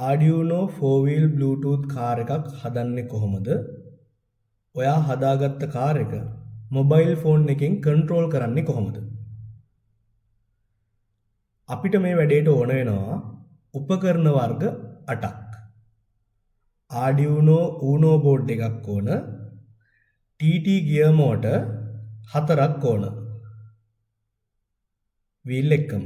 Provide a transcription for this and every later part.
Arduino 4-wheel Bluetooth car එකක් හදන්නේ කොහොමද? ඔයා හදාගත්ත කාර් එක මොබයිල් ෆෝන් එකෙන් කන්ට්‍රෝල් කරන්නේ කොහොමද? අපිට මේ වැඩේට ඕන වෙනවා උපකරණ වර්ග 8ක්. Arduino Uno board එකක් ඕන. TT gear motor 4ක් ඕන. wheel එකම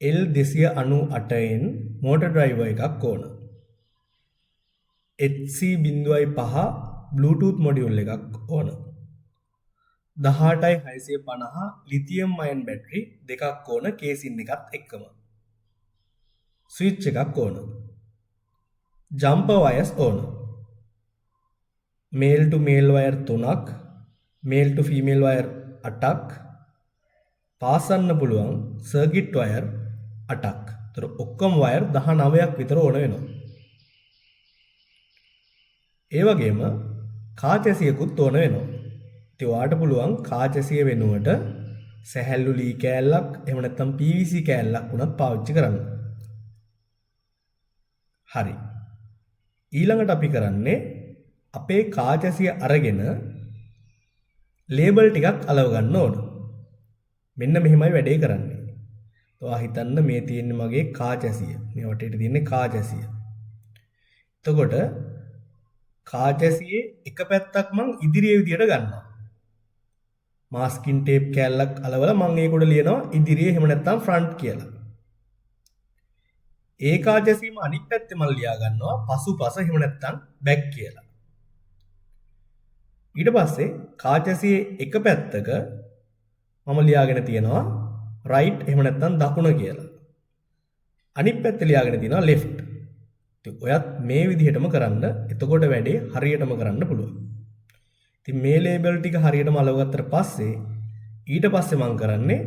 L298 න් motor driver එකක් ඕන. HC.5 Bluetooth module එකක් ඕන. 18650 lithium ion battery දෙකක් ඕන කේසින් එකත් එක්කම. switch එකක් ඕන. jumper wires ඕන. male to male wire 3ක්, male to female wire 8ක්, පාසන්න පුළුවන් circuit wire 8ක්. ඒතර ඔක්කොම wire 19ක් විතර ඕන වෙනවා. ඒ වගේම කාචැසියකුත් ඕන වෙනවා. ඉතින් ඔයාට පුළුවන් කාචැසිය වෙනුවට සැහැල්ලු ලී කෑල්ලක් එහෙම නැත්නම් PVC කෑල්ලක් උනත් පාවිච්චි කරන්න. හරි. ඊළඟට අපි කරන්නේ අපේ කාචැසිය අරගෙන ලේබල් ටිකක් අලව ගන්න ඕන. මෙන්න මෙහෙමයි වැඩේ කරන්නේ. ඔයා හිතන්න මේ තියෙන්නේ මගේ කාචැසිය. මේ වටේට තියෙන්නේ කාචැසිය. එතකොට කාචැසියේ එක පැත්තක් මං ඉදිරියේ විදියට ගන්නවා. මාස්කින් ටේප් කෑල්ලක් අලවලා මං ඒක උඩ ලියනවා ඉදිරියේ එහෙම නැත්නම් ෆ්‍රන්ට් කියලා. ඒ කාචැසියම අනිත් පැත්තේ මම ලියා ගන්නවා පසුපස එහෙම නැත්නම් බැක් කියලා. ඊට පස්සේ කාචැසියේ එක පැත්තක මම ලියාගෙන තියෙනවා right එහෙම නැත්නම් දකුණ කියලා. අනිත් පැත්තේ ලියාගෙන තියෙනවා left. ඉතින් ඔයත් මේ විදිහටම කරන්න. එතකොට වැඩේ හරියටම කරන්න පුළුවන්. ඉතින් මේ ලේබල් ටික හරියටම අලවගත්තට පස්සේ ඊට පස්සේ මම කරන්නේ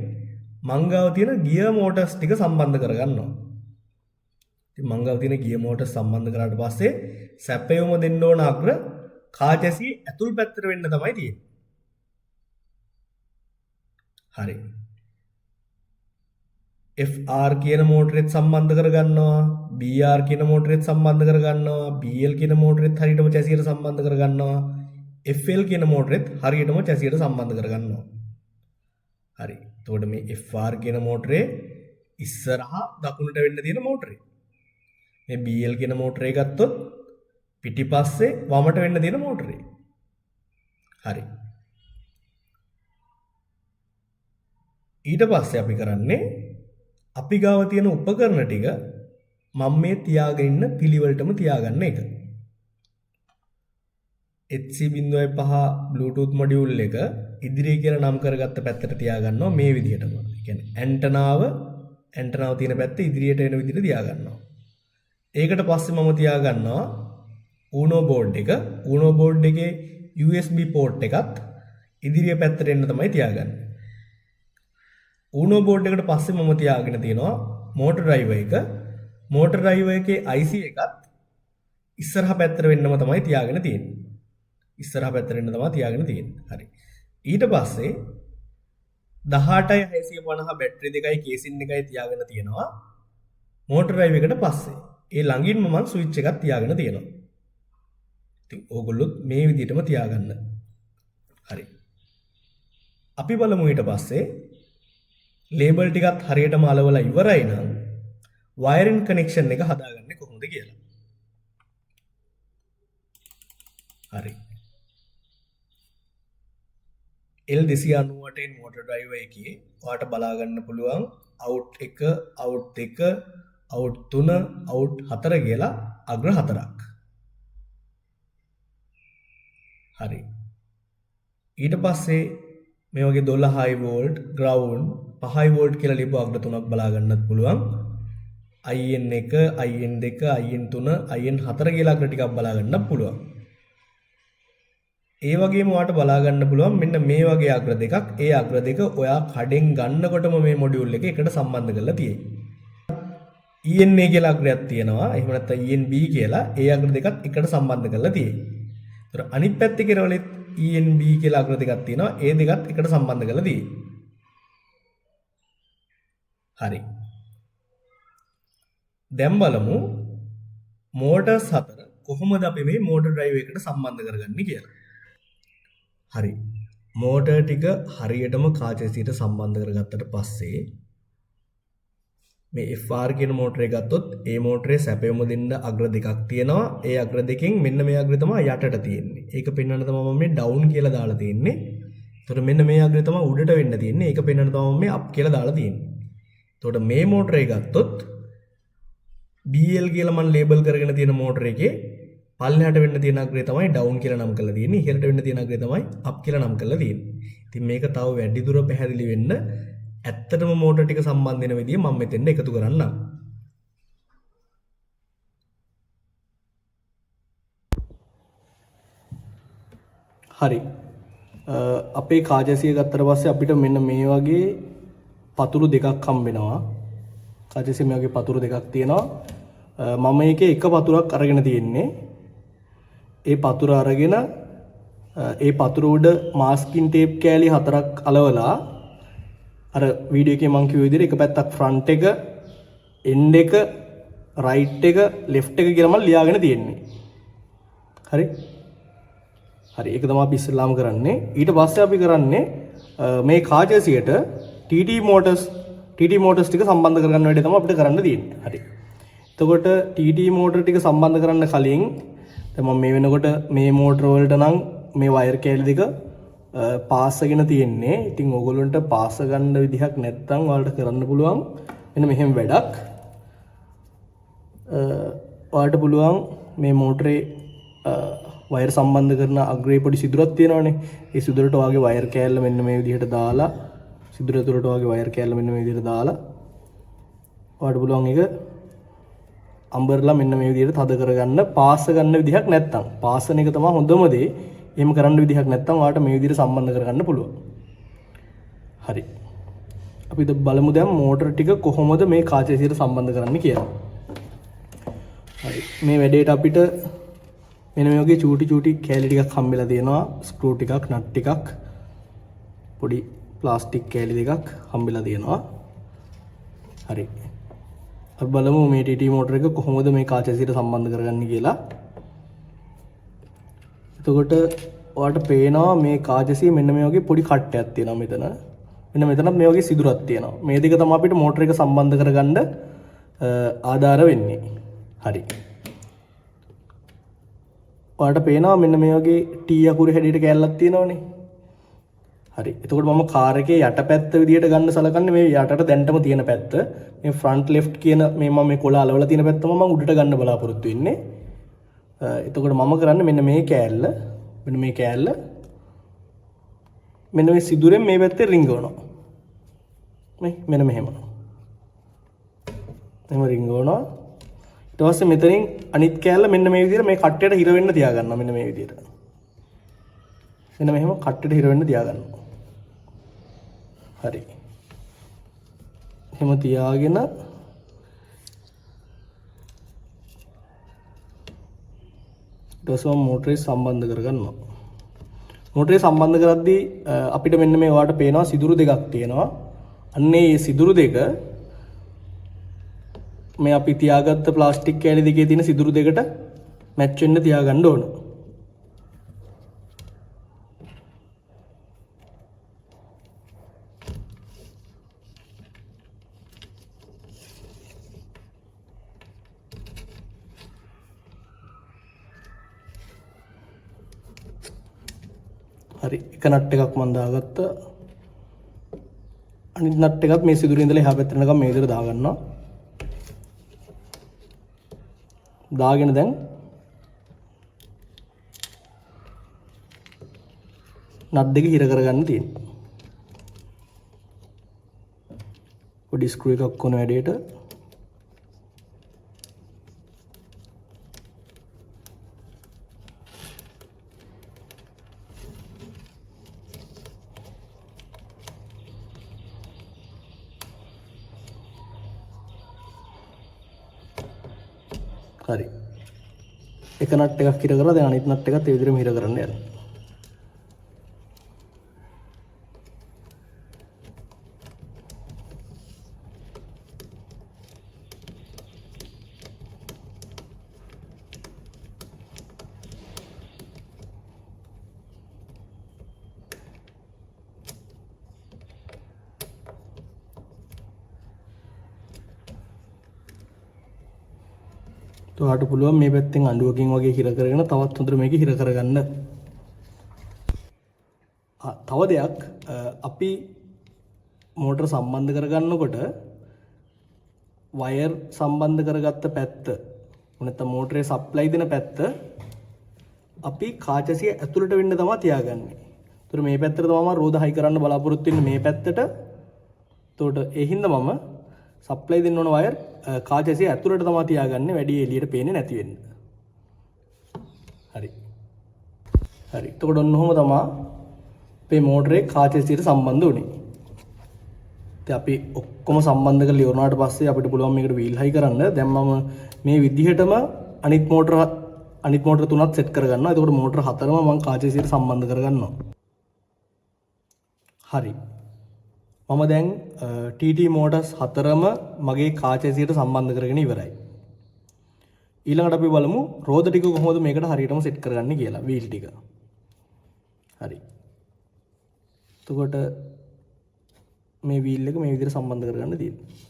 මංගාව තියෙන ගියර් මෝටර්ස් ටික සම්බන්ධ කරගන්නවා. ඉතින් මංගාව තියෙන ගියර් මෝටර්ස් සම්බන්ධ කරාට පස්සේ සැපයුම දෙන්න ඕන අග්‍ර කාචැසිය ඇතුල් පැත්තට වෙන්න තමයි තියෙන්නේ. හරි. FR කියන මෝටරෙත් සම්බන්ධ කරගන්නවා, BR කියන මෝටරෙත් සම්බන්ධ කරගන්නවා, BL කියන මෝටරෙත් හරියටම චැසියට සම්බන්ධ කරගන්නවා, FL කියන මෝටරෙත් හරියටම චැසියට සම්බන්ධ කරගන්නවා. හරි. එතකොට මේ FR කියන මෝටරේ ඉස්සරහා දකුණට වෙන්න තියෙන මෝටරේ. මේ BL කියන මෝටරේ ගත්තොත් පිටිපස්සේ වමට වෙන්න තියෙන මෝටරේ. හරි. ඊට පස්සේ අපි කරන්නේ අපි ගාව තියෙන උපකරණ ටික මම මේ තියාගෙන ඉන්න පිළිවෙලටම තියාගන්න එක. HC.5 Bluetooth module එක ඉදිරිය කියලා නම් කරගත්ත පැත්තට තියාගන්නවා මේ විදිහටම. ඒ කියන්නේ ඇන්ටනාව තියෙන පැත්ත ඉදිරියට එන විදිහට තියාගන්නවා. ඒකට පස්සේ මම තියාගන්නවා Uno board එක. Uno board එකේ USB port එකත් ඉදිරිය පැත්තට එන්න තමයි තියාගන්නේ. Uno board එකට පස්සේ මම තියාගෙන තියෙනවා motor driver එක. motor driver එකේ IC එකත් ඉස්සරහා පැත්තට වෙන්නම තමයි තියාගෙන තියෙන්නේ. ඉස්සරහා පැත්තට වෙන්න තමයි තියාගෙන තියෙන්නේ. හරි. ඊට පස්සේ 18650 බැටරි දෙකයි කේසින් එකයි තියාගෙන තියෙනවා motor driver එකට පස්සේ. ඒ ළඟින්ම මම ස්විච් එකක් තියාගෙන තියෙනවා. ඉතින් ඕගොල්ලොත් මේ විදිහටම තියාගන්න. හරි. අපි බලමු ඊට පස්සේ ලේබල් ටිකත් හරියටම අලවලා ඉවරයි නම් වයරින් කනෙක්ෂන් එක හදාගන්නේ කොහොමද කියලා. හරි. L298 motor driver එකේ ඔයාලට බලා ගන්න පුළුවන් out 1, out 2, out 3, out 4 කියලා අග්‍ර 4ක්. හරි. ඊට පස්සේ මේ වගේ 12 volt, ground 5 volt කියලා ලියපු අග්‍ර තුනක් බලා ගන්නත් පුළුවන්. IN1, IN2, IN3, IN4 කියලා අග්‍ර ටිකක් බලා ගන්නත් පුළුවන්. ඒ වගේම ඔයාලට බලා ගන්න පුළුවන් මෙන්න මේ වගේ අග්‍ර දෙකක්. ඒ අග්‍ර දෙක ඔයා කඩෙන් ගන්නකොටම මේ මොඩියුල් එක එකට සම්බන්ධ කරලා තියෙයි. ENA කියලා අග්‍රයක් තියෙනවා. එහෙම නැත්නම් ENB කියලා ඒ අග්‍ර දෙකත් එකට සම්බන්ධ කරලා තියෙයි. ඒතර අනිත් පැත්තේ කෙරවලෙත් ENB කියලා අග්‍ර දෙකක් තියෙනවා. ඒ දෙකත් එකට සම්බන්ධ කරලා තියෙයි. හරි. දැන් බලමු මෝටර්ස් හතර කොහොමද අපි මේ මෝටර් ඩ්‍රයිව් එකට සම්බන්ධ කරගන්නේ කියලා. හරි. මෝටර් ටික හරියටම කාචසියට සම්බන්ධ කරගත්තට පස්සේ මේ FR කියන මෝටරේ ගත්තොත් ඒ මෝටරේ සැපයුම දෙන්න අග්‍ර දෙකක් තියෙනවා. ඒ අග්‍ර දෙකෙන් මෙන්න මේ අග්‍රය තමයි යටට තියෙන්නේ. ඒක පෙන්වන්න තමයි මම මේ ඩවුන් කියලා දාලා තියෙන්නේ. එතකොට මෙන්න මේ අග්‍රය තමයි උඩට වෙන්න තියෙන්නේ. ඒක පෙන්වන්න තමයි මම මේ අප් කියලා දාලා තියෙන්නේ. එතකොට මේ මෝටරේ ගත්තොත් BL කියලා මම ලේබල් කරගෙන තියෙන මෝටර එකේ පල්ලෙහාට වෙන්න තියෙන අග්‍රය තමයි ඩවුන් කියලා නම් කරලා තියෙන්නේ. ඉහළට වෙන්න තියෙන අග්‍රය තමයි අප් කියලා නම් කරලා තියෙන්නේ. ඉතින් මේක තව වැඩි දුර පැහැදිලි වෙන්න ඇත්තටම මෝටර ටික සම්බන්ධ වෙන විදිය මම මෙතෙන්ට එකතු කරන්නම්. හරි. අපේ කාජසිය ගත්තට පස්සේ අපිට මෙන්න මේ වගේ පතුරු දෙකක් හම්බ වෙනවා. කාජසිය මේ වගේ පතුරු දෙකක් තියෙනවා. මම මේකේ එක පතුරක් අරගෙන තියෙන්නේ. ඒ පතුර අරගෙන ඒ පතුර උඩ මාස්කින් ටේප් කෑලි 4ක් අලවලා අර වීඩියෝ එකේ මම කිව්ව විදිහට එක පැත්තක් ෆ්‍රන්ට් එක, එන්ඩ් එක, රයිට් එක, ලෙෆ්ට් එක කියලා මම ලියාගෙන තියෙන්නේ. හරි? හරි. ඒක තමයි අපි ඉස්සෙල්ලාම කරන්නේ. ඊට පස්සේ අපි කරන්නේ මේ කාජසියට TT motors ටික සම්බන්ධ කරගන්න වැඩේ තමයි අපිට කරන්න තියෙන්නේ. හරි. එතකොට TT motor ටික සම්බන්ධ කරන්න කලින් දැන් මම මේ වෙනකොට මේ motor වලට නම් මේ වයර් කෑලි දෙක පාස්සගෙන තියෙන්නේ. ඉතින් ඕගොල්ලන්ට පාස්ස ගන්න විදිහක් නැත්නම් ඔයාලට කරන්න පුළුවන් මෙන්න මෙහෙම වැඩක්. ඔයාලට පුළුවන් මේ මෝටරේ වයර් සම්බන්ධ කරන අග්‍රේ පොඩි සිදුරක් තියෙනවනේ. ඒ සිදුරට ඔයාගේ වයර් කෑල්ල මෙන්න මේ විදිහට දාලා සිදුර තුරට ඔයාගේ වයර් කෑල්ල මෙන්න මේ විදිහට දාලා ඔයාලට පුළුවන් ඒක අම්බර්ලා මෙන්න මේ විදිහට තද කරගන්න. පාස්ස ගන්න විදිහක් නැත්නම් පාස්සන එක තමයි හොඳම දේ. එහෙම කරන්න විදිහක් නැත්නම් ඔයාලට මේ විදිහට සම්බන්ධ කරගන්න පුළුවන්. හරි. අපි බලමු දැන් මෝටර ටික කොහොමද මේ කාචසියට සම්බන්ධ කරන්නේ කියලා. හරි. මේ වැඩේට අපිට මෙන්න මේ වගේ චූටි කෑලි ටිකක් හම්බෙලා තියෙනවා. ස්ක්‍රූ ටිකක්, නට් ටිකක්, පොඩි ප්ලාස්ටික් කෑලි දෙකක් හම්බෙලා තියෙනවා. හරි. අපි බලමු මේ TT මෝටර එක කොහොමද මේ කාචසියට සම්බන්ධ කරගන්නේ කියලා. එතකොට ඔයාලට පේනවා මේ කාජසිය මෙන්න මේ වගේ පොඩි කට්ටයක් තියෙනවා මෙතන. මෙන්න මෙතනත් මේ වගේ සිදුරක් තියෙනවා. මේ දෙක තමයි අපිට මෝටර එක සම්බන්ධ කරගන්න ආධාර වෙන්නේ. හරි. ඔයාලට පේනවා මෙන්න මේ වගේ T අකුරේ හැඩයට කෑල්ලක් තියෙනවනේ. හරි. එතකොට මම කාර් එකේ යටපැත්ත විදියට ගන්න සලකන්නේ මේ යටට දැන්ටම තියෙන පැත්ත. මේ ෆ්‍රන්ට් ලෙෆ්ට් කියන මේ මම මේ කොළ අලවලා තියෙන පැත්තම මම උඩට ගන්න බලාපොරොත්තු වෙන්නේ. එතකොට මම කරන්නේ මෙන්න මේ කෑල්ල මෙන්න මේ සිදුරෙන් මේ පැත්තේ රිංගවනවා. මෙන්න මෙහෙම රිංගවනවා. ඊට පස්සේ මෙතනින් අනිත් කෑල්ල මෙන්න මේ විදිහට මේ කට්ටයට හිර වෙන්න තියාගන්නවා. මෙන්න මේ විදිහට මෙන්න මෙහෙම කට්ටයට හිර වෙන්න තියාගන්නවා. හරි. එහෙම තියාගෙන මෝටරේ සම්බන්ධ කරගන්නවා. මෝටරේ සම්බන්ධ කරද්දී අපිට මෙන්න මේ ඔයාලට පේනවා සිදුරු දෙකක් තියෙනවා. අන්න ඒ සිදුරු දෙක මේ අපි තියාගත්ත ප්ලාස්ටික් කෑලි දෙකේ තියෙන සිදුරු දෙකට මැච් වෙන්න තියාගන්න ඕන. හරි. එක නට් එකක් මම දාගත්තා. අනිත් නට් එකත් මේ සිදුරේ ඉඳලා එහා පැත්තට යනකම් මේ විදිහට දාගන්නවා. දාගෙන දැන් නට් දෙක හිර කරගන්න තියෙනවා. පොඩි ස්ක්‍රූ එකක් කොන වැඩේට හරි. එක නට් එකක් හිර කරලා දැන් අනිත් නට් එකත් ඒ විදිහටම හිර කරන්න යනවා. ඔයාට පුළුවන් මේ පැත්තෙන් අඬුවකින් වගේ හිර කරගෙන තවත් හොඳට මේක හිර කරගන්න. තව දෙයක් අපි මෝටර සම්බන්ධ කරගන්නකොට වයර් සම්බන්ධ කරගත්ත පැත්ත නැත්නම් මෝටරේ සප්ලයි දෙන පැත්ත අපි කාචසිය ඇතුළට වෙන්න තමයි තියාගන්නේ. ඒතර මේ පැත්තට තමයි රෝද හයි කරන්න බලාපොරොත්තු වෙන්නේ මේ පැත්තට. එතකොට ඒ හින්දා මම සප්ලයි දෙන්න ඕන වයර් කාචසිය ඇතුළට තමයි තියාගන්නේ වැඩි එළියට පේන්නේ නැති වෙන්න. හරි. හරි. එතකොට ඔන්න ඔහොම තමයි අපේ මෝටරේ කාචසියට සම්බන්ධ වුනේ. ඉතින් අපි ඔක්කොම සම්බන්ධ කරලා ඉවරනාට පස්සේ අපිට පුළුවන් මේකට වීල් හයි කරන්න. දැන් මම මේ විදිහටම අනිත් මෝටර තුනත් සෙට් කරගන්නවා. එතකොට මෝටර හතරම මම කාචසියට සම්බන්ධ කරගන්නවා. හරි. මම දැන් TT මෝටර්ස් හතරම මගේ කාචසියට සම්බන්ධ කරගෙන ඉවරයි. ඊළඟට අපි බලමු රෝද ටික කොහොමද මේකට හරියටම සෙට් කරගන්නේ කියලා වීල් ටික. හරි. එතකොට මේ වීල් එක මේ විදිහට සම්බන්ධ කරගන්න තියෙනවා.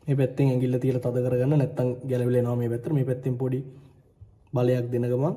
මේ පැත්තෙන් ඇඟිල්ල තියලා තද කරගන්න නැත්නම් ගැලවිලා එනවා මේ පැත්තට. මේ පැත්තෙන් පොඩි බලයක් දෙන ගමන්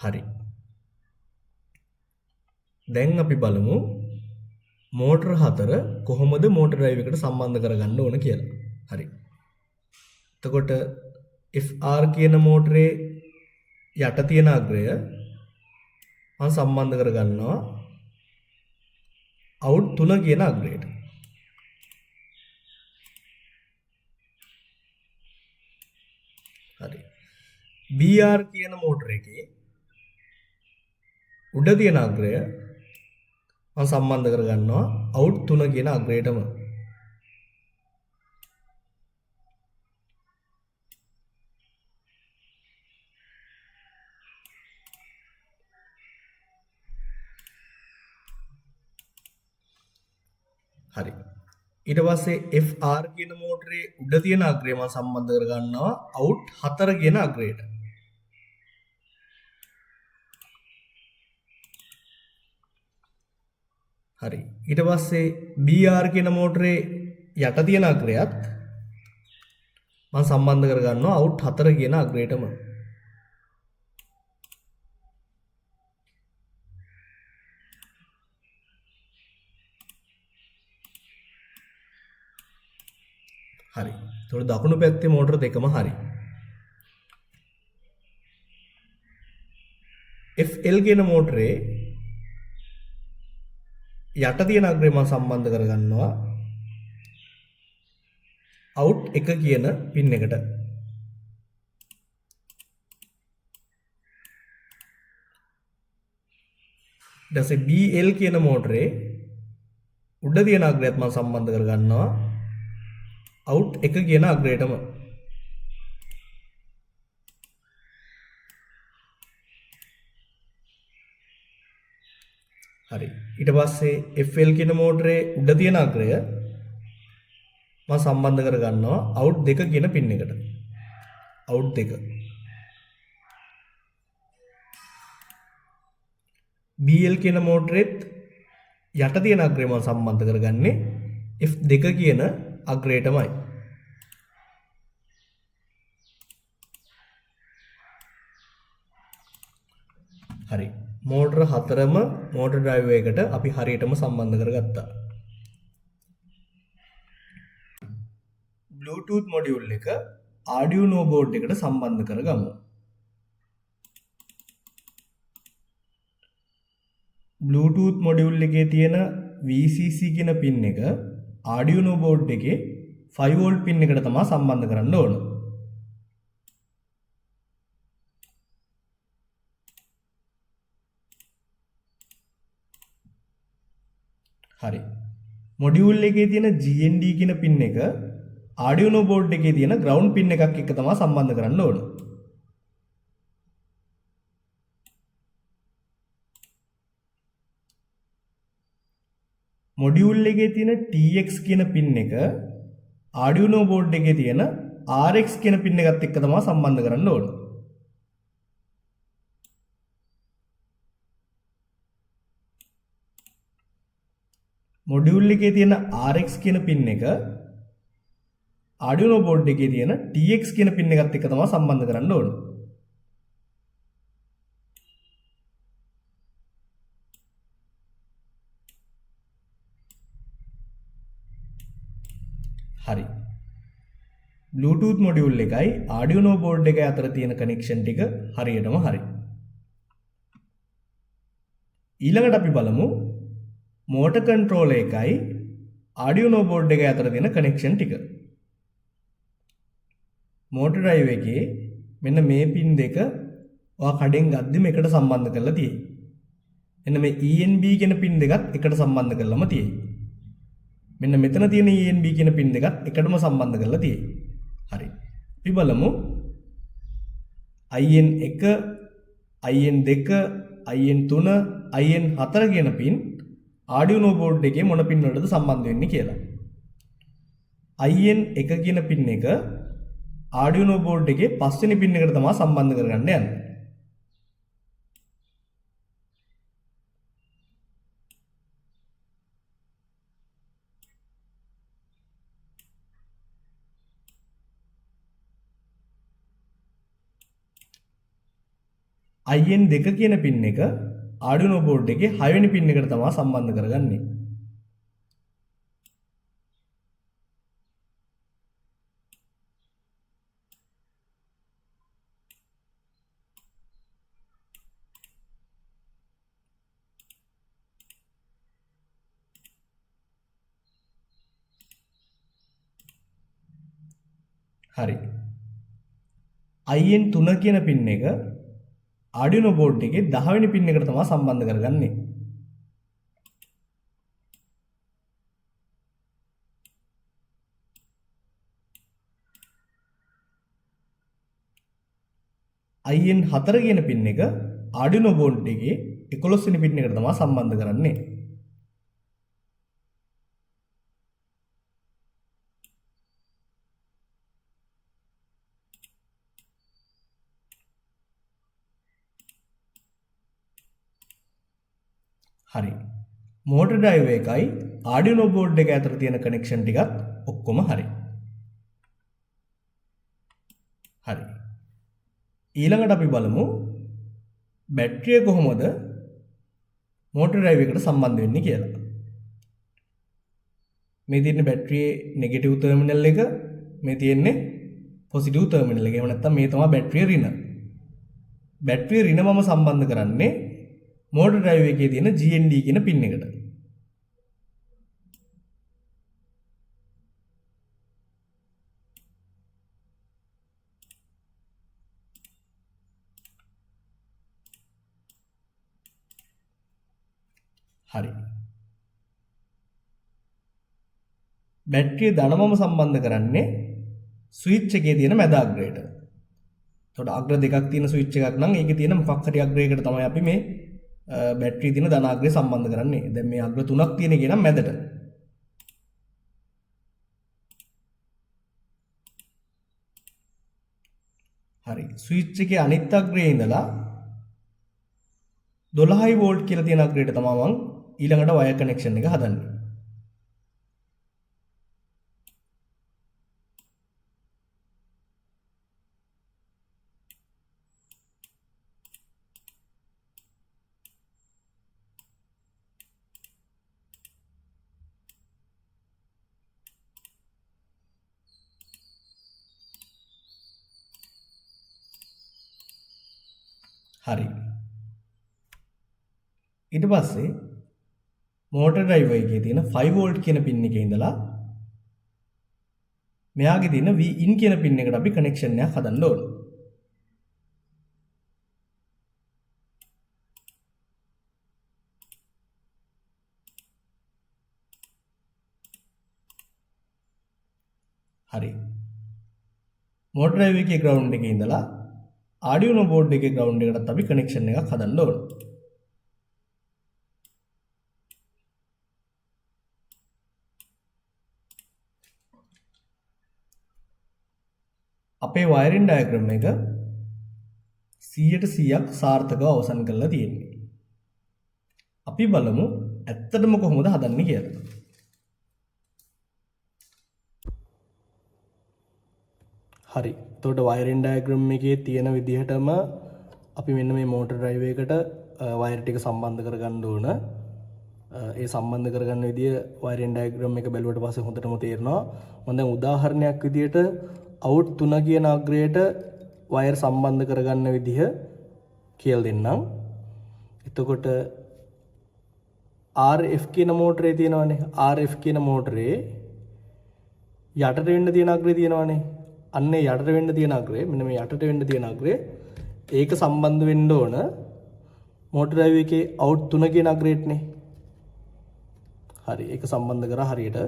හරි. දැන් අපි බලමු මෝටර හතර කොහොමද මෝටර ඩ්‍රයිව් එකට සම්බන්ධ කරගන්න ඕන කියලා. හරි. එතකොට FR කියන මෝටරේ යට තියෙන අග්‍රය මම සම්බන්ධ කරගන්නවා out 3 කියන අග්‍රයට. හරි. BR කියන මෝටර එකේ උඩ තියෙන අග්‍රය මම සම්බන්ධ කරගන්නවා out 3 කියන අග්‍රයටම. හරි. ඊට පස්සේ FR කියන මෝටරේ උඩ තියෙන අග්‍රය මම සම්බන්ධ කරගන්නවා out 4 කියන අග්‍රයට. හරි. ඊට පස්සේ BR කියන මෝටරේ යට තියෙන අග්‍රයත් මම සම්බන්ධ කරගන්නවා out 4 කියන අග්‍රයටම. හරි. ඒතකොට දකුණු පැත්තේ මෝටර දෙකම හරි. FL කියන මෝටරේ යට තියෙන අග්‍රය මම සම්බන්ධ කරගන්නවා out 1 කියන පින් එකට. ඊට පස්සේ BL කියන මෝටරේ උඩ තියෙන අග්‍රයත් මම සම්බන්ධ කරගන්නවා out 1 කියන අග්‍රයටම. හරි. ඊට පස්සේ FL කියන මෝටරේ උඩ තියෙන අග්‍රය මම සම්බන්ධ කරගන්නවා out 2 කියන පින් එකට. out 2. BL කියන මෝටරෙත් යට තියෙන අග්‍රය මම සම්බන්ධ කරගන්නේ F2 කියන අග්‍රයටමයි. හරි. මෝටර හතරම මෝටර ඩ්‍රයිව් එකකට අපි හරියටම සම්බන්ධ කරගත්තා. Bluetooth මොඩියුල් එක Arduino board එකට සම්බන්ධ කරගමු. Bluetooth මොඩියුල් එකේ තියෙන VCC කියන පින් එක Arduino board එකේ 5 volt පින් එකට තමයි සම්බන්ධ කරන්න ඕන. හරි. මොඩියුල් එකේ තියෙන GND කියන පින් එක Arduino board එකේ තියෙන ground පින් එකක් එක්ක තමයි සම්බන්ධ කරන්න ඕන. මොඩියුල් එකේ තියෙන TX කියන පින් එක Arduino board එකේ තියෙන RX කියන පින් එකත් එක්ක තමයි සම්බන්ධ කරන්න ඕන. මොඩියුල් එකේ තියෙන RX කියන පින් එක Arduino board එකේ තියෙන TX කියන පින් එකත් එක්ක තමයි සම්බන්ධ කරන්න ඕන. හරි. Bluetooth මොඩියුල් එකයි Arduino board එකයි අතර තියෙන කනෙක්ෂන් ටික හරියටම හරි. ඊළඟට අපි බලමු motor controller එකයි Arduino board එකයි අතර තියෙන කනෙක්ෂන් ටික. motor drive එකේ මෙන්න මේ පින් දෙක ඔයා කඩෙන් ගද්දිම එකට සම්බන්ධ කරලා තියෙයි. එන්න මේ ENB කියන පින් දෙකත් එකට සම්බන්ධ කරලාම තියෙයි. මෙන්න මෙතන තියෙන ENB කියන පින් දෙකත් එකටම සම්බන්ධ කරලා තියෙයි. හරි. අපි බලමු IN1, IN2, IN3, IN4 කියන පින් Arduino board එකේ මොන පින් වලටද සම්බන්ධ වෙන්නේ කියලා. IN1 කියන පින් එක Arduino board එකේ පස්වෙනි පින් එකට තමයි සම්බන්ධ කරගන්න යන්නේ. IN2 කියන පින් එක Arduino board එකේ 6 වෙනි පින් එකට තමයි සම්බන්ධ කරගන්නේ. හරි. IN3 කියන පින් එක Arduino board එකේ 10 වෙනි පින් එකට තමයි සම්බන්ධ කරගන්නේ. IN4 කියන පින් එක Arduino board එකේ 11 වෙනි පින් එකට තමයි සම්බන්ධ කරන්නේ. හරි. motor drive එකයි Arduino board එක අතර තියෙන කනෙක්ෂන් ටිකත් ඔක්කොම හරි. හරි. ඊළඟට අපි බලමු බැටරිය කොහොමද motor drive එකට සම්බන්ධ වෙන්නේ කියලා. මේ තියෙන බැටරියේ නෙගටිව් ටර්මිනල් එක, මේ තියෙන්නේ පොසිටිව් ටර්මිනල් එක. එහෙම නැත්නම් මේ තමයි බැටරිය ඍණ. බැටරිය ඍණ මම සම්බන්ධ කරන්නේ motor drive එකේ තියෙන GND කියන පින් එකට. හරි. බැටරිය ධනමම සම්බන්ධ කරන්නේ ස්විච් එකේ තියෙන මැද අග්‍රයට. එතකොට අග්‍ර දෙකක් තියෙන ස්විච් එකක් නම් ඒකේ තියෙන මොකක් හරි අග්‍රයකට තමයි අපි මේ බැටරිය තියෙන ධන අග්‍රය සම්බන්ධ කරන්නේ. දැන් මේ අග්‍ර තුනක් තියෙන එක නම් මැදට. හරි. ස්විච් එකේ අනිත් අග්‍රයේ ඉඳලා 12 වෝල්ට් කියලා තියෙන අග්‍රයට තමයි මම ඊළඟට වයර් කනෙක්ෂන් එක හදන්නේ. හරි. ඊට පස්සේ මෝටර් ඩ්‍රයිවර් එකේ තියෙන 5 වෝල්ට් කියන පින් එකේ ඉඳලා මෙයාගේ තියෙන Vin කියන පින් එකට අපි කනෙක්ෂන් එකක් හදන්න ඕන. හරි. මෝටර් ඩ්‍රයිවර් එකේ ග්‍රවුන්ඩ් එකේ ඉඳලා ආඩියෝ බෝඩ් එකේ ග්‍රවුන්ඩ් එකටත් අපි කනෙක්ෂන් එකක් හදන්න ඕන. අපේ වයරින් ඩයග්‍රෑම් එක 100% සාර්ථකව අවසන් කරලා තියෙන්නේ. අපි බලමු ඇත්තටම කොහොමද හදන්නේ කියලා. හරි. එතකොට වයරින් ඩයග්‍රෑම් එකේ තියෙන විදිහටම අපි මෙන්න මේ මෝටර් ඩ්‍රයිවර් එකට වයර් ටික සම්බන්ධ කරගන්න ඕන. ඒ සම්බන්ධ කරගන්න විදිය වයරින් ඩයග්‍රෑම් එක බැලුවට පස්සේ හොඳටම තේරෙනවා. මම දැන් උදාහරණයක් විදියට අවුට් 3 කියන අග්‍රයට වයර් සම්බන්ධ කරගන්න විදිහ කියලා දෙන්නම්. එතකොට RF කියන මෝටරේ තියෙනවනේ. RF කියන මෝටරේ යටට වෙන්න තියෙන අග්‍රේ තියෙනවනේ. අන්නේ යටට වෙන්න තියෙන අග්‍රේ මෙන්න මේ යටට වෙන්න තියෙන අග්‍රේ ඒක සම්බන්ධ වෙන්න ඕන මෝටර් ඩ්‍රයිවර් එකේ අවුට් 3 කියන අග්‍රේටනේ. හරි. ඒක සම්බන්ධ කරා හරියට.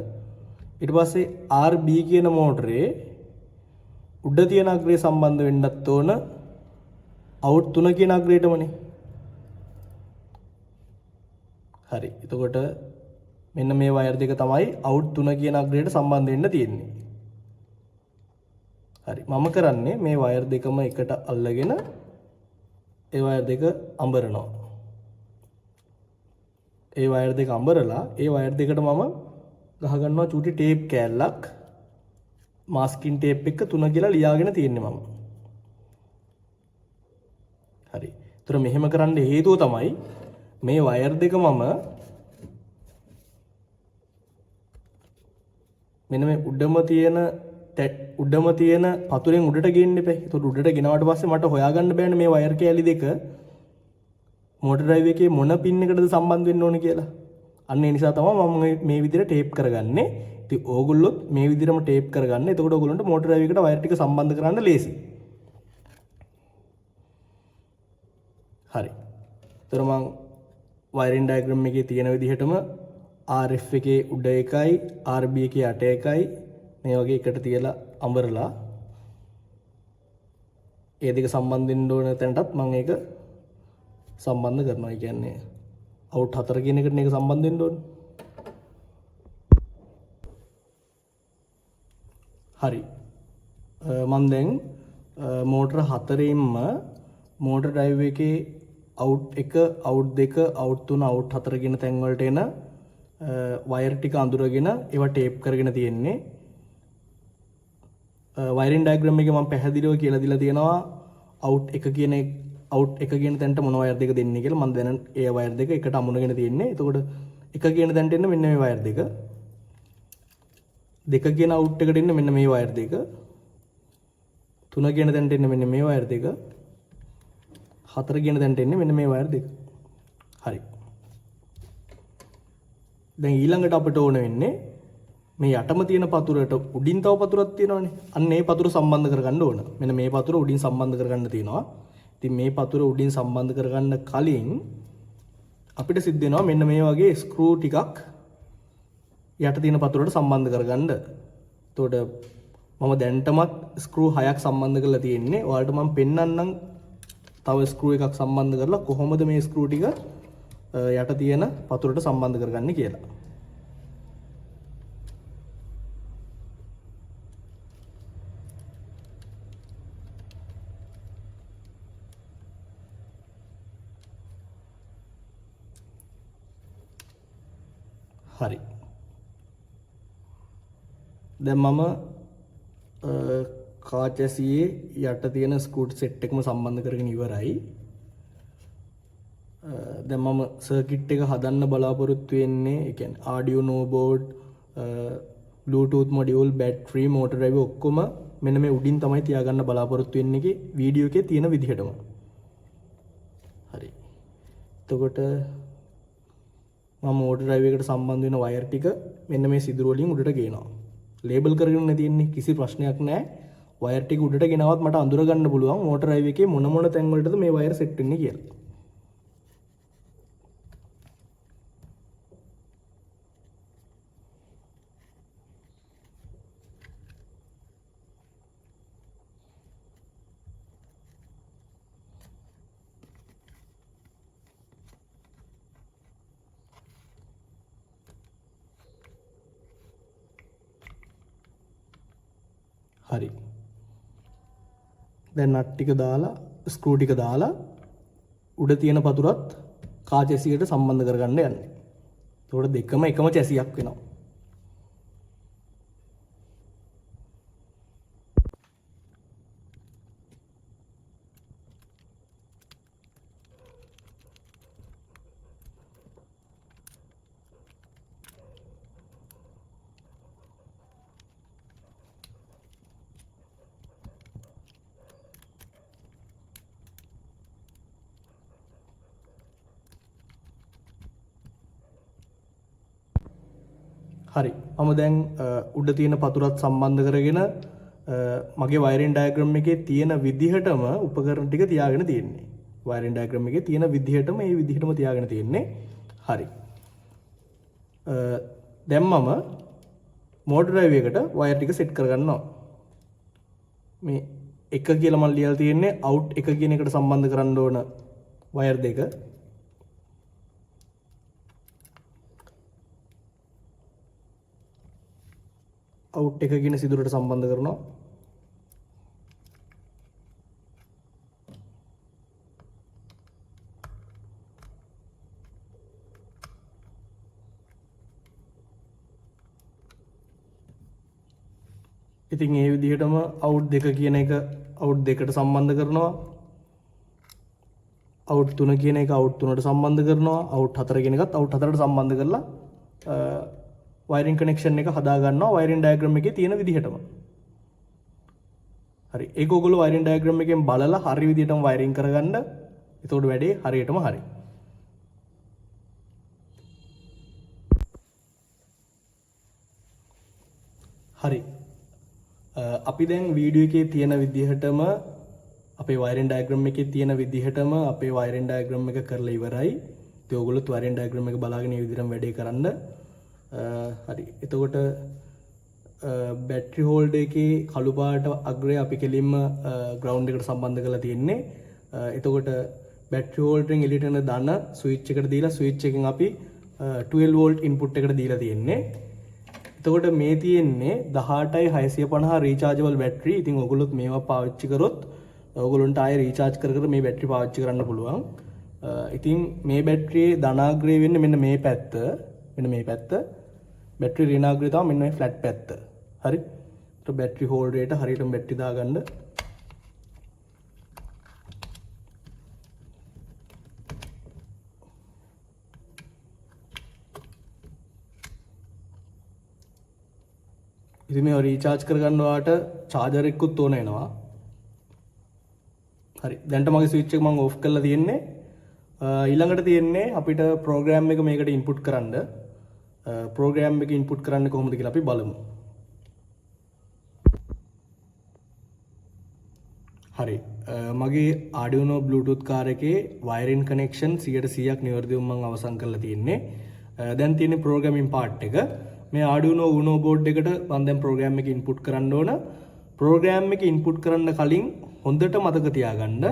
ඊට පස්සේ RB කියන මෝටරේ උඩ තියෙන අග්‍රේ සම්බන්ධ වෙන්නත් ඕන අවුට් 3 කියන අග්‍රේටමනේ. හරි. එතකොට මෙන්න මේ වයර් දෙක තමයි අවුට් 3 කියන අග්‍රේට සම්බන්ධ වෙන්න තියෙන්නේ. හරි. මම කරන්නේ මේ වයර් දෙකම එකට අල්ලගෙන ඒ වයර් දෙක අඹරනවා. ඒ වයර් දෙක අඹරලා ඒ වයර් දෙකට මම ගහ ගන්නවා චූටි ටේප් කෑල්ලක්. මාස්කින් ටේප් එක 3 කියලා ලියාගෙන තියෙන්නේ මම. හරි. ඒතර මෙහෙම කරන්න හේතුව තමයි මේ වයර් දෙක මම මෙන්න මේ උඩම තියෙන පතුරෙන් උඩට ගේන්න එපා. ඒතකොට උඩට ගෙනාවට පස්සේ මට හොයාගන්න බෑනේ මේ වයර් කෑලි දෙක මෝටර් ඩ්‍රයිවර් එකේ මොන පින් එකටද සම්බන්ධ වෙන්න ඕනේ කියලා. අන්න ඒ නිසා තමයි මම මේ විදිහට ටේප් කරගන්නේ. ඉතින් ඕගොල්ලොත් මේ විදිහටම ටේප් කරගන්න. එතකොට ඕගොල්ලන්ට මෝටර් ඩ්‍රයිවර් එකට වයර් ටික සම්බන්ධ කරන්න ලේසි. හරි. ඒතර මම වයරින් ඩයග්‍රෑම් එකේ තියෙන විදිහටම RF එකේ උඩ එකයි RB එකේ යට එකයි මේ වගේ එකට තියලා අඹරලා ඒ දෙක සම්බන්ධ වෙන්න ඕන තැනටත් මම ඒක සම්බන්ධ කරනවා. ඒ කියන්නේ අවුට් 4 කියන එකට මේක සම්බන්ධ වෙන්න ඕන. හරි. මම දැන් මෝටර 4ෙන්ම මෝටර් ඩ්‍රයිවර් එකේ අවුට් 1 අවුට් 2 අවුට් 3 අවුට් 4 කියන තැන් වලට එන වයර් ටික අඳුරගෙන ඒවා ටේප් කරගෙන තියෙන්නේ. වයරින් ඩයග්‍රෑම් එකේ මම පැහැදිලිව කියලා දීලා තියෙනවා අවුට් 1 කියන තැනට මොන වයර් දෙක දෙන්නේ කියලා. මම දැන් ඒ වයර් දෙක එකට අමුණගෙන තියෙන්නේ. එතකොට 1 කියන තැනට එන්න මෙන්න මේ වයර් දෙක. 2 කියන අවුට් එකට එන්න මෙන්න මේ වයර් දෙක. 3 කියන තැනට එන්න මෙන්න මේ වයර් දෙක. 4 කියන තැනට එන්නේ මෙන්න මේ වයර් දෙක. හරි. දැන් ඊළඟට අපිට ඕන වෙන්නේ මේ යටම තියෙන පතුරට උඩින් තව පතුරක් තියෙනවනේ. අන්න ඒ පතුර සම්බන්ධ කරගන්න ඕන. මෙන්න මේ පතුර උඩින් සම්බන්ධ කරගන්න තියෙනවා. ඉතින් මේ පතුර උඩින් සම්බන්ධ කරගන්න කලින් අපිට සිද්ධ වෙනවා මෙන්න මේ වගේ ස්ක්‍රූ ටිකක් යට තියෙන පතුරට සම්බන්ධ කරගන්න. එතකොට මම දැන්ටමත් ස්ක්‍රූ 6ක් සම්බන්ධ කරලා තියෙන්නේ. ඔයාලට මම පෙන්නන්නම් තව ස්ක්‍රූ එකක් සම්බන්ධ කරලා කොහොමද මේ ස්ක්‍රූ ටික යට තියෙන පතුරට සම්බන්ධ කරගන්නේ කියලා. හරි. දැන් මම කාචැසියේ යට තියෙන ස්ක්‍රූ සෙට් එකම සම්බන්ධ කරගෙන ඉවරයි. දැන් මම සර්කිට් එක හදන්න බලාපොරොත්තු වෙන්නේ ඒ කියන්නේ audio board, bluetooth module, battery, motor driver ඔක්කොම මෙන්න මේ උඩින් තමයි තියාගන්න බලාපොරොත්තු වෙන්නේ කි වීඩියෝ එකේ තියෙන විදිහටම. හරි. එතකොට මම මෝටර් ඩ්‍රයිව් එකට සම්බන්ධ වෙන වයර් ටික මෙන්න මේ සිදුරු වලින් උඩට ගේනවා. ලේබල් කරගෙන තියෙන්නේ කිසි ප්‍රශ්නයක් නැහැ. වයර් ටික උඩට ගෙනවත් මට අඳුර ගන්න පුළුවන් මෝටර් ඩ්‍රයිව් එකේ මොන මොන තැන් වලටද මේ වයර් සෙට් වෙන්නේ කියලා. හරි. දැන් නට් ටික දාලා ස්ක්‍රූ ටික දාලා උඩ තියෙන පතුරත් කා චැසියට සම්බන්ධ කරගන්න යන්නේ. ඒකට දෙකම එකම චැසියක් වෙනවා. හරි. මම දැන් උඩ තියෙන පතුරත් සම්බන්ධ කරගෙන මගේ වයරින් ඩයග්‍රෑම් එකේ තියෙන විදිහටම උපකරණ ටික තියාගෙන තියෙන්නේ. වයරින් ඩයග්‍රෑම් එකේ තියෙන විදිහටම මේ විදිහටම තියාගෙන තියෙන්නේ. හරි. දැන් මම මෝටර් ඩ්‍රයිව් එකට වයර් ටික සෙට් කරගන්නවා. මේ එක කියලා මම ලියලා තියෙන්නේ අවුට් එක කියන එකට සම්බන්ධ කරන්න ඕන වයර් දෙක. අවුට් එක කියන සිදුරට සම්බන්ධ කරනවා. ඉතින් ඒ විදිහටම අවුට් දෙක කියන එක අවුට් දෙකට සම්බන්ධ කරනවා. අවුට් 3 කියන එක අවුට් 3ට සම්බන්ධ කරනවා. අවුට් 4 කියන එකත් අවුට් 4ට සම්බන්ධ කරලා වයරින් කනෙක්ෂන් එක හදා ගන්නවා වයරින් ඩයග්‍රෑම් එකේ තියෙන විදිහටම. හරි. ඒක ඔයගොල්ලෝ වයරින් ඩයග්‍රෑම් එකෙන් බලලා හරි විදිහටම වයරින් කරගන්න. එතකොට වැඩේ හරියටම හරි. හරි. අපි දැන් වීඩියෝ එකේ තියෙන විදිහටම අපේ වයරින් ඩයග්‍රෑම් එකේ තියෙන විදිහටම අපේ වයරින් ඩයග්‍රෑම් එක කරලා ඉවරයි. ඉතින් ඔයගොල්ලොත් වයරින් ඩයග්‍රෑම් එක බලාගෙන මේ විදිහටම වැඩේ කරන්න. හරි. එතකොට බැටරි හෝල්ඩර් එකේ කළු පාට අග්‍රය අපි කෙලින්ම ග්‍රවුන්ඩ් එකට සම්බන්ධ කරලා තියෙන්නේ. එතකොට බැටරි හෝල්ඩරෙන් එළියට යන ධන ස්විච් එකට දීලා ස්විච් එකෙන් අපි 12 වෝල්ට් ඉන්පුට් එකට දීලා තියෙන්නේ. එතකොට මේ තියෙන්නේ 18650 රීචාර්ජබල් බැටරි. ඉතින් ඔයගොල්ලොත් මේවා පාවිච්චි කරොත් ඔයගොල්ලොන්ට ආයෙ රීචාර්ජ් කර කර මේ බැටරි පාවිච්චි කරන්න පුළුවන්. ඉතින් මේ බැටරියේ ධනාග්‍රය වෙන්නේ මෙන්න මේ පැත්ත. මෙන්න මේ පැත්ත. බැටරි ඍණාග්‍රය තමයි මෙන්න මේ ෆ්ලැට් පැත්ත. හරි. ඒත් බැටරි හෝල්ඩරේට හරියටම බැටරි දාගන්න. ඉතින් මේව රීචාර්ජ් කරගන්න ඔයාට චාර්ජර් එකකුත් ඕන වෙනවා. හරි. දැන්ට මගේ ස්විච් එක මම ඕෆ් කරලා තියෙන්නේ. ඊළඟට තියෙන්නේ අපිට ප්‍රෝග්‍රෑම් එක මේකට ඉන්පුට් කරන්න. ප්‍රෝග්‍රෑම් එක ඉන්පුට් කරන්න කොහොමද කියලා අපි බලමු. හරි. මගේ Arduino Bluetooth කාර් එකේ වයරින් කනෙක්ෂන් 100%ක් නිවැරදිව මම අවසන් කරලා තියෙන්නේ. දැන් තියෙන්නේ ප්‍රෝග්‍රෑමින් පාර්ට් එක. මේ Arduino Uno board එකට මම දැන් ප්‍රෝග්‍රෑම් එක ඉන්පුට් කරන්න ඕන. ප්‍රෝග්‍රෑම් එක ඉන්පුට් කරන්න කලින් හොඳට මතක තියාගන්න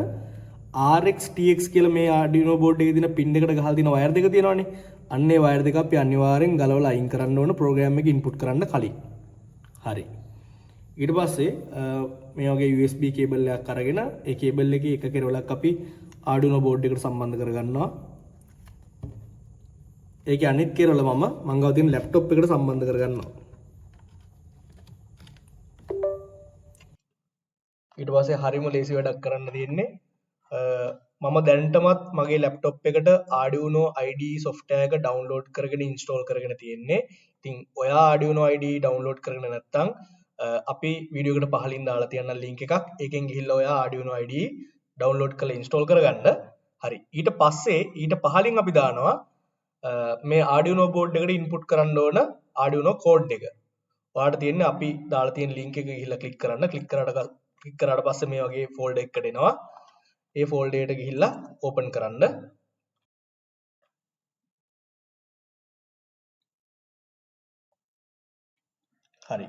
RX TX කියලා මේ Arduino board එකේ තියෙන පින් එකට ගහලා තියෙන වයර් දෙක තියෙනවානේ. අන්න ඒ වයර් දෙක අපි අනිවාර්යෙන් ගලවලා අයින් කරන්න ඕන ප්‍රෝග්‍රෑම් එක ඉන්පුට් කරන්න කලින්. හරි. ඊට පස්සේ මේ වගේ USB කේබල් එකක් අරගෙන ඒ කේබල් එකේ එක කෙරවලක් අපි Arduino board එකට සම්බන්ධ කරගන්නවා. ඒකේ අනිත් කෙරවල මම ගාව තියෙන ලැප්ටොප් එකට සම්බන්ධ කරගන්නවා. ඊට පස්සේ හරිම ලේසි වැඩක් කරන්න තියෙන්නේ මම දැනටමත් මගේ ලැප්ටොප් එකට Arduino IDE software එක download කරගෙන install කරගෙන තියෙන්නේ. ඉතින් ඔයා Arduino IDE download කරගෙන නැත්නම් අපි වීඩියෝ එකට පහලින් දාලා තියන්න link එකක්. ඒකෙන් ගිහිල්ලා ඔයා Arduino IDE download කරලා install කරගන්න. හරි. ඊට පස්සේ ඊට පහලින් අපි දානවා මේ Arduino board එකට input කරන්න ඕන Arduino code එක. ඔයාලට තියෙන්නේ අපි දාලා තියෙන link එක ගිහිල්ලා click කරන්න. click කරාට පස්සේ මේ වගේ folder එකකට එනවා. ඒ folder එකට ගිහිල්ලා open කරන්න. හරි.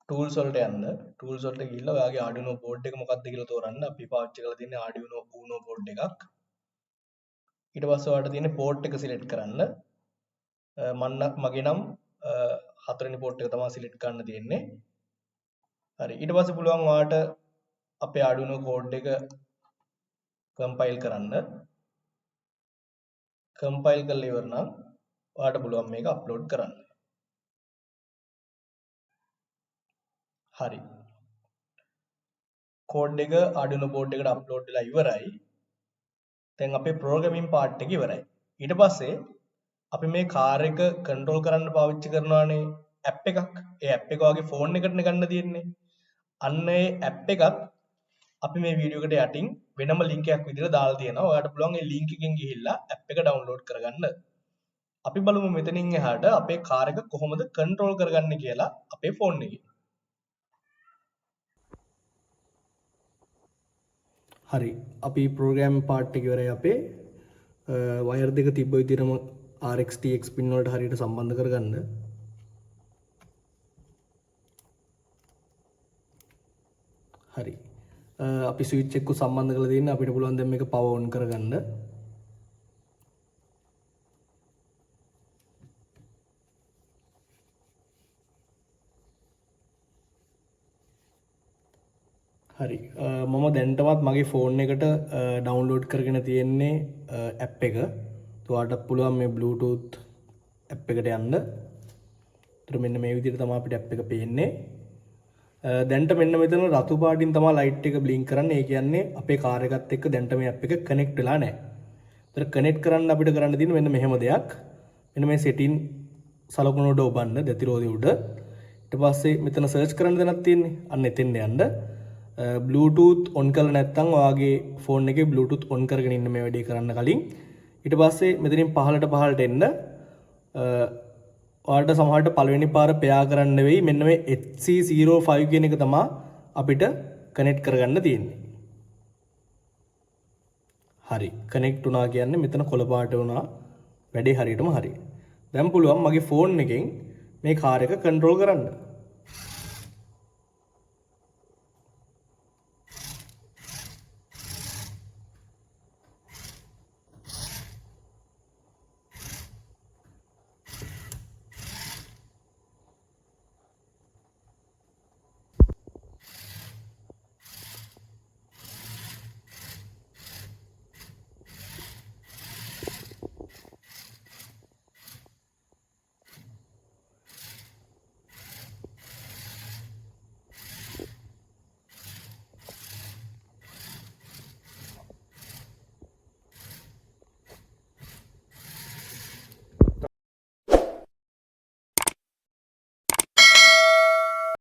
tools වලට යන්න. tools වලට ගිහිල්ලා ඔයාගේ Arduino board එක මොකක්ද කියලා තෝරන්න. අපි පාවිච්චි කරලා තියෙන්නේ Arduino Uno board එකක්. ඊට පස්සේ ඔයාලට තියෙන්නේ port එක select කරන්න. මගේ නම් 4 වෙනි port එක තමයි select කරන්න තියෙන්නේ. හරි. ඊට පස්සේ පුළුවන් ඔයාලට අපේ Arduino code එක compile කරන්න. compile කරලා ඉවර නම් ඔයාලට පුළුවන් මේක upload කරන්න. හරි. code එක Arduino board එකට upload වෙලා ඉවරයි. දැන් අපේ programming part එක ඉවරයි. ඊට පස්සේ අපි මේ car එක control කරන්න පාවිච්චි කරනවානේ app එකක්. ඒ app එක වගේ phone එකකට ගන්න තියෙන්නේ. අන්න ඒ app එකත් අපි මේ වීඩියෝ එකට යටින් වෙනම link එකක් විදිහට දාලා තියෙනවා. ඔයාලට පුළුවන් ඒ link එකෙන් ගිහිල්ලා app එක download කරගන්න. අපි බලමු මෙතනින් එහාට අපේ car එක කොහොමද control කරගන්නේ කියලා අපේ phone එකේ. හරි. අපි program part එක ඉවරයි අපේ. wire දෙක තිබ්බ විදිහටම RX TX pin වලට හරියට සම්බන්ධ කරගන්න. හරි. අපි switch එකක් සම්බන්ධ කරලා තියෙන අපිට පුළුවන් දැන් මේක power on කරගන්න. හරි. මම දැන්ටමත් මගේ ෆෝන් එකට ඩවුන්ලෝඩ් කරගෙන තියෙන්නේ ඇප් එක. ඔයාලට පුළුවන් මේ Bluetooth ඇප් එකට යන්න. ඒතර මෙන්න මේ විදිහට තමයි අපිට ඇප් එක පේන්නේ. දැන්ට මෙන්න මෙතන රතු පාටින් තමයි ලයිට් එක බ්ලින්ක් කරන්නේ. ඒ කියන්නේ අපේ කාර් එකත් එක්ක දැන්ට මේ ඇප් එක කනෙක්ට් වෙලා නැහැ. ඒතර කනෙක්ට් කරන්න අපිට කරන්න තියෙන්නේ මෙන්න මෙහෙම දෙයක්. මෙන්න මේ setting සලකුණ උඩ ඔබන්න දැතිරෝදේ උඩ. ඊට පස්සේ මෙතන search කරන්න දෙයක් තියෙන්නේ. අන්න එතෙන් යන්න. Bluetooth on කරලා නැත්නම් ඔයාගේ ෆෝන් එකේ Bluetooth on කරගෙන ඉන්න මේ වැඩේ කරන්න කලින් ඊට පස්සේ මෙතනින් පහළට එන්න ඔයාලට සමහරට පළවෙනි පාර පෙයා කරන්න වෙයි මෙන්න මේ HC05 කියන එක තමයි අපිට කනෙක්ට් කරගන්න තියෙන්නේ. හරි. කනෙක්ට් වුණා කියන්නේ මෙතන කොළ පාට වුණා. වැඩේ හරියටම හරි. දැන් පුළුවන් මගේ ෆෝන් එකෙන් මේ කාර් එක කන්ට්‍රෝල් කරන්න.